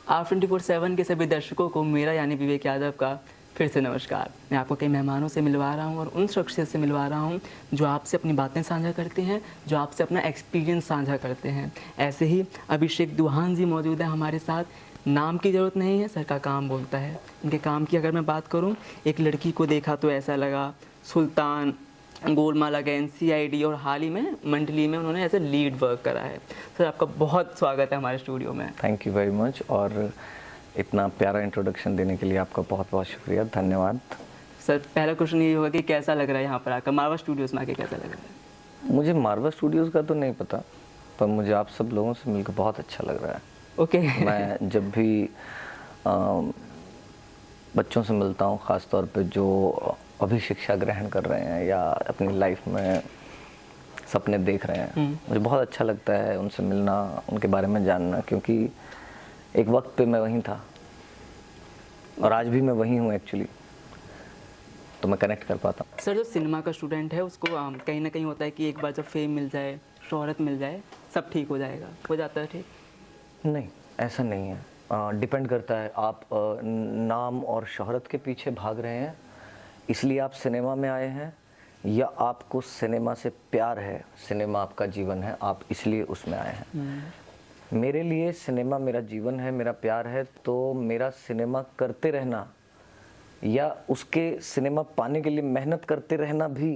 आप 24/7 के सभी दर्शकों को मेरा यानी विवेक यादव का फिर से नमस्कार। मैं आपको कई मेहमानों से मिलवा रहा हूँ और उन शख्सियत से मिलवा रहा हूँ जो आपसे अपनी बातें साझा करते हैं, जो आपसे अपना एक्सपीरियंस साझा करते हैं। ऐसे ही अभिषेक दुहान जी मौजूद है हमारे साथ। नाम की ज़रूरत नहीं है, सर का काम बोलता है। इनके काम की अगर मैं बात करूँ, एक लड़की को देखा तो ऐसा लगा, सुल्तान, गोलमाल अगेंस्ट CID और हाल ही में मंडली में उन्होंने एज ए लीड वर्क करा है। सर आपका बहुत स्वागत है हमारे स्टूडियो में। थैंक यू वेरी मच और इतना प्यारा इंट्रोडक्शन देने के लिए आपका बहुत बहुत शुक्रिया, धन्यवाद। सर पहला क्वेश्चन ये होगा कि कैसा लग रहा है यहाँ पर आकर, मारवा स्टूडियोज़ में आके कैसा लग रहा है? मुझे मारवा स्टूडियोज़ का तो नहीं पता, पर मुझे आप सब लोगों से मिलकर बहुत अच्छा लग रहा है। ओके। मैं जब भी बच्चों से मिलता हूँ, ख़ास तौर पे जो अभी शिक्षा ग्रहण कर रहे हैं या अपनी लाइफ में सपने देख रहे हैं, मुझे बहुत अच्छा लगता है उनसे मिलना, उनके बारे में जानना, क्योंकि एक वक्त पे मैं वहीं था और आज भी मैं वहीं हूँ एक्चुअली, तो मैं कनेक्ट कर पाता हूँ। सर जो सिनेमा का स्टूडेंट है उसको कहीं ना कहीं होता है कि एक बार जब फेम मिल जाए, शोहरत मिल जाए, सब ठीक हो जाएगा, हो जाता है ठीक? नहीं, ऐसा नहीं है। डिपेंड करता है, आप नाम और शोहरत के पीछे भाग रहे हैं इसलिए आप सिनेमा में आए हैं, या आपको सिनेमा से प्यार है, सिनेमा आपका जीवन है, आप इसलिए उसमें आए हैं। मेरे लिए सिनेमा मेरा जीवन है, मेरा प्यार है, तो मेरा सिनेमा करते रहना या उसके सिनेमा पाने के लिए मेहनत करते रहना भी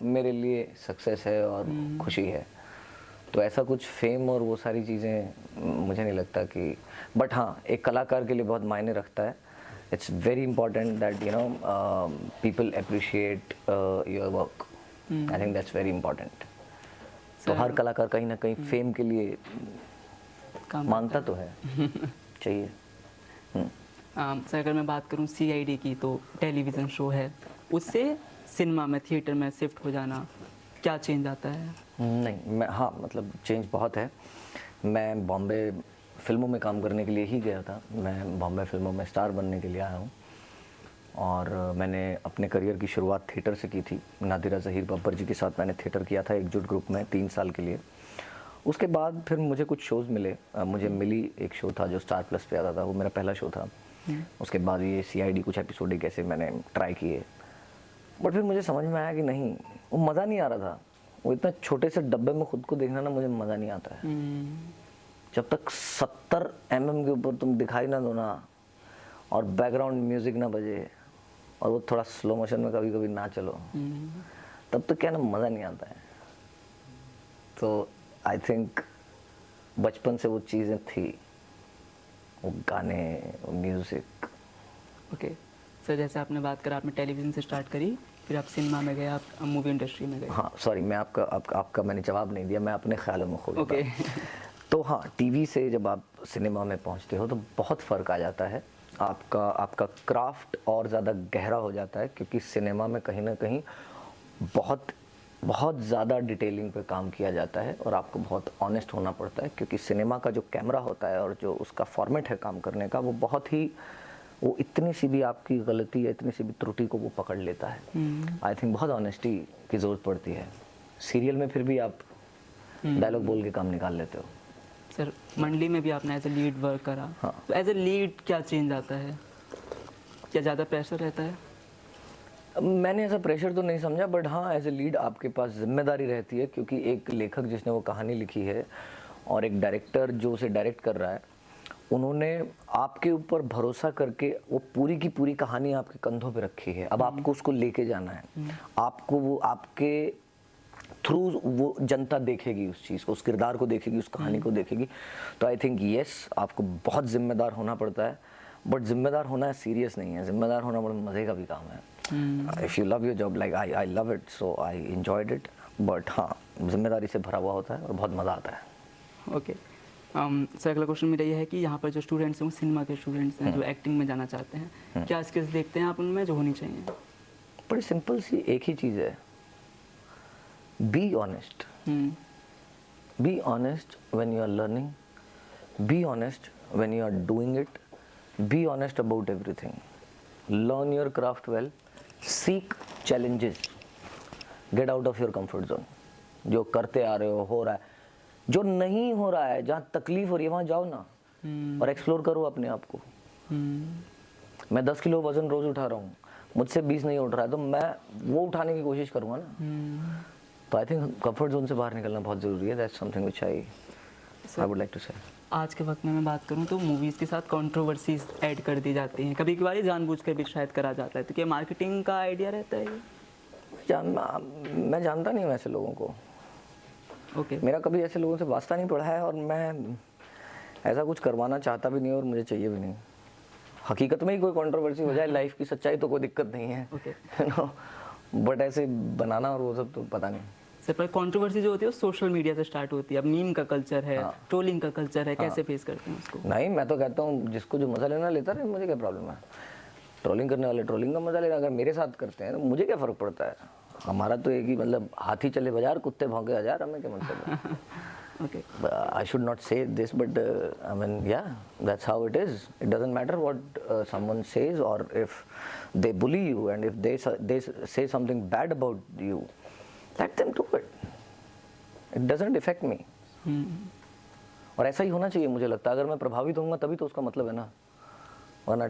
मेरे लिए सक्सेस है और खुशी है। तो ऐसा कुछ फेम और वो सारी चीज़ें मुझे नहीं लगता कि, बट हाँ, एक कलाकार के लिए बहुत मायने रखता है। It's very important that you know people appreciate your work. I think that's very important. तो हर कलाकार कहीं ना कहीं फेम के लिए मांगता तो है, चाहिए। सर अगर मैं बात करूं CID की, तो टेलीविज़न शो है, उससे सिनेमा में, थिएटर में शिफ्ट हो जाना, क्या चेंज आता है? नहीं, मैं, हाँ, मतलब चेंज बहुत है। मैं बॉम्बे फिल्मों में काम करने के लिए ही गया था। मैं बॉम्बे फिल्मों में स्टार बनने के लिए आया हूँ और मैंने अपने करियर की शुरुआत थिएटर से की थी। नादिरा ज़हीर बब्बर जी के साथ मैंने थिएटर किया था एकजुट ग्रुप में 3 साल के लिए। उसके बाद फिर मुझे कुछ शोज़ मिले। मुझे मिली एक शो था जो स्टार प्लस पे आता था, वो मेरा पहला शो था। उसके बाद ये CID कुछ एपिसोड कैसे मैंने ट्राई किए, बट फिर मुझे समझ में आया कि नहीं, वो मज़ा नहीं आ रहा था। वो इतना छोटे से डब्बे में खुद को देखना ना, मुझे मज़ा नहीं आता है। जब तक 70 mm के ऊपर तुम दिखाई ना दो ना, और बैकग्राउंड म्यूज़िक ना बजे, और वो थोड़ा स्लो मोशन में कभी कभी ना चलो, तब तक क्या ना, मज़ा नहीं आता है। तो आई थिंक बचपन से वो चीज़ें थी, वो गाने, वो म्यूज़िक। ओके सर, जैसे आपने बात करा, आपने टेलीविज़न से स्टार्ट करी, फिर आप सिनेमा में गए, आप मूवी इंडस्ट्री में गए। हाँ, सॉरी, मैं आपका मैंने जवाब नहीं दिया, मैं अपने ख्यालों में खो गया। ओके। तो हाँ, टीवी से जब आप सिनेमा में पहुंचते हो तो बहुत फ़र्क आ जाता है। आपका क्राफ्ट और ज़्यादा गहरा हो जाता है, क्योंकि सिनेमा में कहीं ना कहीं बहुत ज़्यादा डिटेलिंग पे काम किया जाता है और आपको बहुत ऑनेस्ट होना पड़ता है, क्योंकि सिनेमा का जो कैमरा होता है और जो उसका फॉर्मेट है काम करने का, वो बहुत ही, वो इतनी सी भी आपकी गलती या इतनी सी भी त्रुटि को वो पकड़ लेता है। आई थिंक बहुत ऑनेस्टी की ज़रूरत पड़ती है। सीरियल में फिर भी आप डायलॉग बोल के काम निकाल लेते हो। सर मंडली में भी आपने एज ए लीड वर्क करा। हाँ। तो एज ए लीड क्या चेंज आता है? क्या ज़्यादा प्रेशर रहता है? मैंने ऐसा प्रेशर तो नहीं समझा, बट हाँ, एज ए लीड आपके पास जिम्मेदारी रहती है, क्योंकि एक लेखक जिसने वो कहानी लिखी है और एक डायरेक्टर जो उसे डायरेक्ट कर रहा है, उन्होंने आपके ऊपर भरोसा करके वो पूरी की पूरी कहानी आपके कंधों पे रखी है। अब आपको उसको लेके जाना है, आपको वो आपके थ्रू वो जनता देखेगी उस चीज़ को, उस किरदार को देखेगी, उस कहानी को देखेगी। तो आई थिंक येस, आपको बहुत जिम्मेदार होना पड़ता है, बट जिम्मेदार होना सीरियस नहीं है, जिम्मेदार होना बड़ा मज़े का भी काम है। If you love your job, like I love it, so I enjoyed it, but हाँ, जिम्मेदारी से भरा हुआ होता है और बहुत मज़ा आता है। ओके सर, अगला क्वेश्चन मेरा ये है कि यहाँ पर जो स्टूडेंट्स हैं, वो सिनेमा के स्टूडेंट्स हैं जो एक्टिंग में जाना चाहते हैं, क्या स्किल्स देखते हैं आप उनमें जो होनी चाहिए? बड़ी सिंपल सी एक ही चीज़ है, be honest. Be honest when you are learning, be honest when you are doing it, be honest about everything, learn your craft well, seek challenges, get out of your comfort zone. जो करते आ रहे हो रहा है, जो नहीं हो रहा है, जहाँ तकलीफ हो रही है वहाँ जाओ ना, और एक्सप्लोर करो अपने आप को। मैं 10 किलो वजन रोज उठा रहा हूँ, मुझसे 20 नहीं उठ रहा है, तो मैं वो उठाने की कोशिश करूँगा ना। तो आई थिंक कंफर्ट जोन से बाहर निकलना बहुत ज़रूरी है। That's something which I would like to say. आज के वक्त में मैं बात करूं तो मूवीज़ के साथ कंट्रोवर्सीज ऐड कर दी जाती हैं, कभी कभार ये जानबूझकर भी शायद करा जाता है, तो क्या मार्केटिंग का आइडिया रहता है ये? मैं जानता नहीं हूँ ऐसे लोगों को। ओके। मेरा कभी ऐसे लोगों से वास्ता नहीं पड़ा है, और मैं ऐसा कुछ करवाना चाहता भी नहीं और मुझे चाहिए भी नहीं। हकीकत में ही कोई कंट्रोवर्सी हो जाए लाइफ की सच्चाई तो कोई दिक्कत नहीं है, ओके। बट ऐसे बनाना और वो सब तो पता नहीं। सर, पर कंट्रोवर्सी जो होती है वो सोशल मीडिया से स्टार्ट होती है। अब मीम का कल्चर है, ट्रोलिंग का कल्चर है, कैसे फेस करते हैं उसको? नहीं, मैं तो कहता हूँ जिसको जो मज़ा लेना लेता रहे, मुझे क्या प्रॉब्लम है। ट्रोलिंग करने वाले ट्रोलिंग का मज़ा ले रहे, अगर मेरे साथ करते हैं तो मुझे क्या फ़र्क पड़ता है। हमारा तो एक ही मतलब, हाथी चले बाजार कुत्ते भौंके हजार, हमें क्या मतलब है। Okay. I should not say this, but I mean, yeah, that's how it is. It doesn't matter what someone says, or if they bully you, and if they say something bad about you, let them do it. It doesn't affect me. और ऐसा ही होना चाहिए मुझे लगता है। अगर मैं प्रभावित होऊंगा तभी तो उसका मतलब है ना, वरना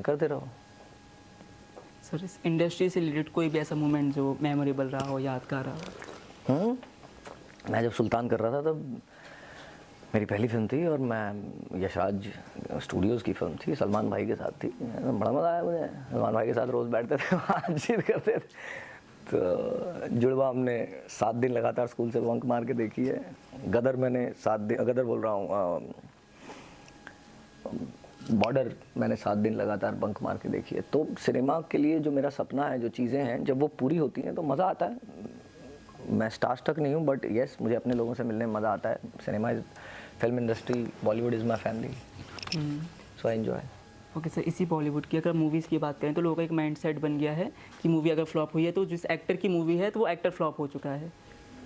करते रहो। सर, इस इंडस्ट्री से रिलेटेड कोई भी ऐसा मोमेंट जो मेमोरेबल रहा हो, यादगार रहा हो? मैं जब सुल्तान कर रहा था तब मेरी पहली फिल्म थी, और मैं यशराज स्टूडियोज़ की फिल्म थी, सलमान भाई के साथ थी। बड़ा मज़ा आया मुझे, सलमान भाई के साथ रोज़ बैठते थे, बातचीत करते थे। तो जुड़वा हमने 7 दिन लगातार स्कूल से बंक मार के देखी है। गदर मैंने 7 दिन, गदर बोल रहा हूँ, बॉर्डर मैंने 7 दिन लगातार बंक मार के देखी है। तो सिनेमा के लिए जो मेरा सपना है, जो चीज़ें हैं, जब वो पूरी होती हैं तो मज़ा आता है। मैं स्टार्स तक नहीं हूँ, बट येस, मुझे अपने लोगों से मिलने में मज़ा आता है। Cinema is, film industry, Bollywood is my family, so I enjoy. Okay sir, इसी बॉलीवुड की अगर मूवीज़ की बात करें तो लोगों का एक माइंड सेट बन गया है कि मूवी अगर फ्लॉप हुई है तो जिस एक्टर की मूवी है तो वो एक्टर फ्लॉप हो चुका है।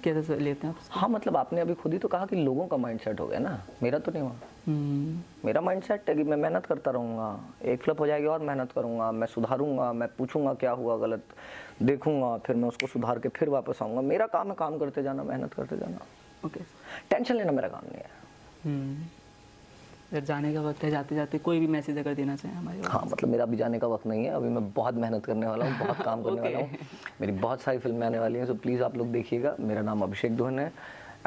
कैसे सर लेते हैं आप? हाँ, मतलब आपने अभी खुद ही तो कहा कि लोगों का माइंड सेट हो गया ना, मेरा तो नहीं हुआ। मेरा माइंड सेट है कि मैं मेहनत करता रहूँगा, एक फ्लॉप हो जाएगी और मेहनत करूँगा, मैं सुधारूँगा, मैं पूछूंगा क्या हुआ गलत, देखूंगा, फिर मैं उसको सुधार के फिर वापस आऊँगा। मेरा काम है काम करते जाना, मेहनत करते जाना। ओके। टेंशन लेना मेरा काम नहीं है। सर, जाने का वक्त है, जाते जाते कोई भी मैसेज अगर देना चाहें हमारे? हाँ, मतलब मेरा अभी जाने का वक्त नहीं है, अभी मैं बहुत मेहनत करने वाला हूँ, बहुत काम करने वाला हूँ। मेरी बहुत सारी फिल्में आने वाली हैं, सो प्लीज़ आप लोग देखिएगा। मेरा नाम अभिषेक दुहन है,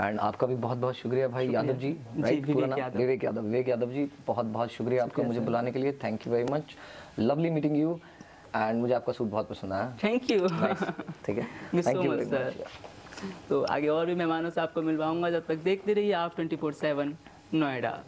एंड आपका भी बहुत बहुत शुक्रिया भाई, यादव जी, राइट? पूरा नाम विवेक यादव जी, बहुत बहुत शुक्रिया आपका मुझे बुलाने के लिए। Thank you very much, lovely meeting you, and मुझे आपका सूट बहुत पसंद आया। Thank you. ठीक है, थैंक यू सर। तो आगे और भी मेहमानों से आपको मिलवाऊंगा, जब तक देखते रहिए आप 24/7 नोएडा।